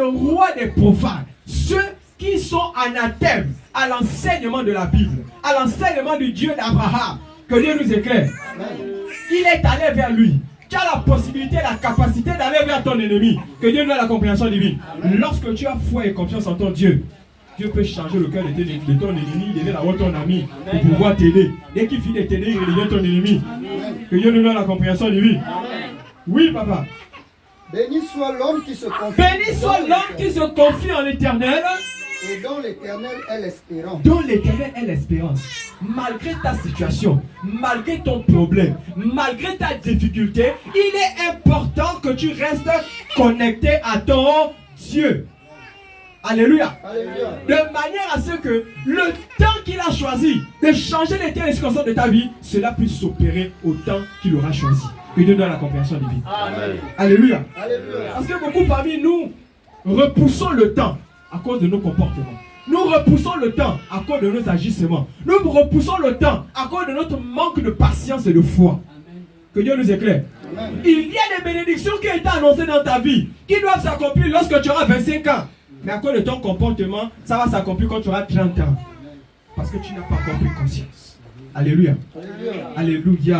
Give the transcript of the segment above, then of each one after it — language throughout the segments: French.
le roi des profanes, ceux qui sont anathèmes à l'enseignement de la Bible, à l'enseignement du Dieu d'Abraham, que Dieu nous éclaire. Il est allé vers lui. Tu as la possibilité, la capacité d'aller vers ton ennemi. Que Dieu nous donne la compréhension divine. Lorsque tu as foi et confiance en ton Dieu, Dieu peut changer le cœur de ton ennemi, il devient d'abord ton ami pour pouvoir t'aider. Dès qu'il finit de t'aider, il devient ton ennemi. Que Dieu nous donne la compréhension divine. Oui, papa. Béni soit l'homme qui se confie. Béni soit l'homme qui se confie en l'Éternel. Et dont l'Éternel est l'espérance. Dont l'Éternel est l'espérance. Malgré ta situation, malgré ton problème, malgré ta difficulté, il est important que tu restes connecté à ton Dieu. Alléluia. Alléluia. De manière à ce que le temps qu'il a choisi de changer les circonstances de ta vie, cela puisse s'opérer au temps qu'il aura choisi. Que Dieu donne la compréhension divine. Amen. Alléluia. Alléluia. Parce que beaucoup parmi nous repoussons le temps à cause de nos comportements. Nous repoussons le temps à cause de nos agissements. Nous repoussons le temps à cause de notre manque de patience et de foi. Amen. Que Dieu nous éclaire. Amen. Il y a des bénédictions qui ont été annoncées dans ta vie, qui doivent s'accomplir lorsque tu auras 25 ans. Mais à cause de ton comportement, ça va s'accomplir quand tu auras 30 ans. Parce que tu n'as pas encore pris conscience. Alléluia. Alléluia. Alléluia.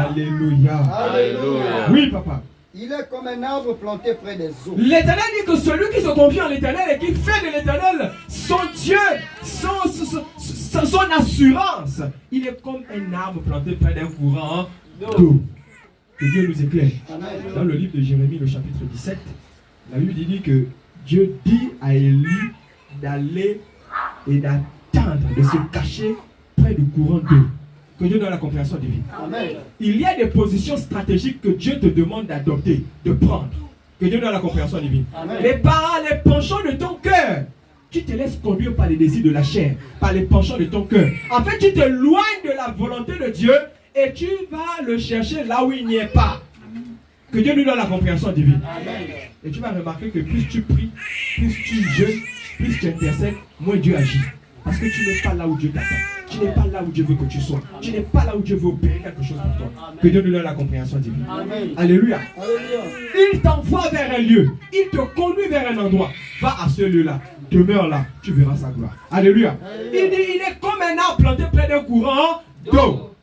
Alléluia. Alléluia. Oui, papa. Il est comme un arbre planté près des eaux. L'Éternel dit que celui qui se confie en l'Éternel et qui fait de l'Éternel son Dieu, son assurance, il est comme un arbre planté près d'un courant d'eau. Que Dieu nous éclaire. Dans le livre de Jérémie, le chapitre 17, la Bible dit que Dieu dit à Élie d'aller et d'attendre, de se cacher près du courant d'eau. Que Dieu donne la compréhension divine. Amen. Il y a des positions stratégiques que Dieu te demande d'adopter, de prendre. Que Dieu donne la compréhension divine. Amen. Mais par les penchants de ton cœur, tu te laisses conduire par les désirs de la chair, par les penchants de ton cœur. En fait, tu t'éloignes de la volonté de Dieu et tu vas le chercher là où il n'y est pas. Que Dieu nous donne la compréhension divine. Amen. Et tu vas remarquer que plus tu pries, plus tu jeûnes, plus tu intercèdes, moins Dieu agit. Parce que tu n'es pas là où Dieu t'attend. Tu n'es pas là où Dieu veut que tu sois. Tu n'es pas là où Dieu veut opérer quelque chose pour toi. Amen. Que Dieu nous donne la compréhension divine. Amen. Alléluia. Alléluia. Il t'envoie vers un lieu. Il te conduit vers un endroit. Va à ce lieu-là. Demeure là. Tu verras sa gloire. Alléluia. Alléluia. Il dit, il est comme un arbre planté près d'un courant d'eau.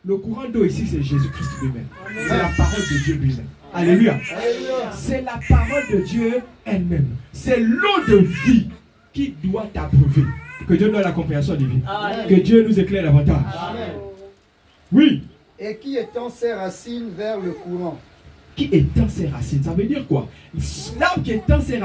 Le courant d'eau ici, c'est Jésus-Christ lui-même. C'est la parole de Dieu lui-même. Alléluia. Alléluia. C'est la parole de Dieu elle-même. C'est l'eau de vie qui doit t'abreuver. Que Dieu donne la compréhension divine. Amen. Que Dieu nous éclaire davantage. Amen. Oui. Et qui étend ses racines vers le courant. Qui étend ses racines, ça veut dire quoi? L'arbre qui étend ses racines.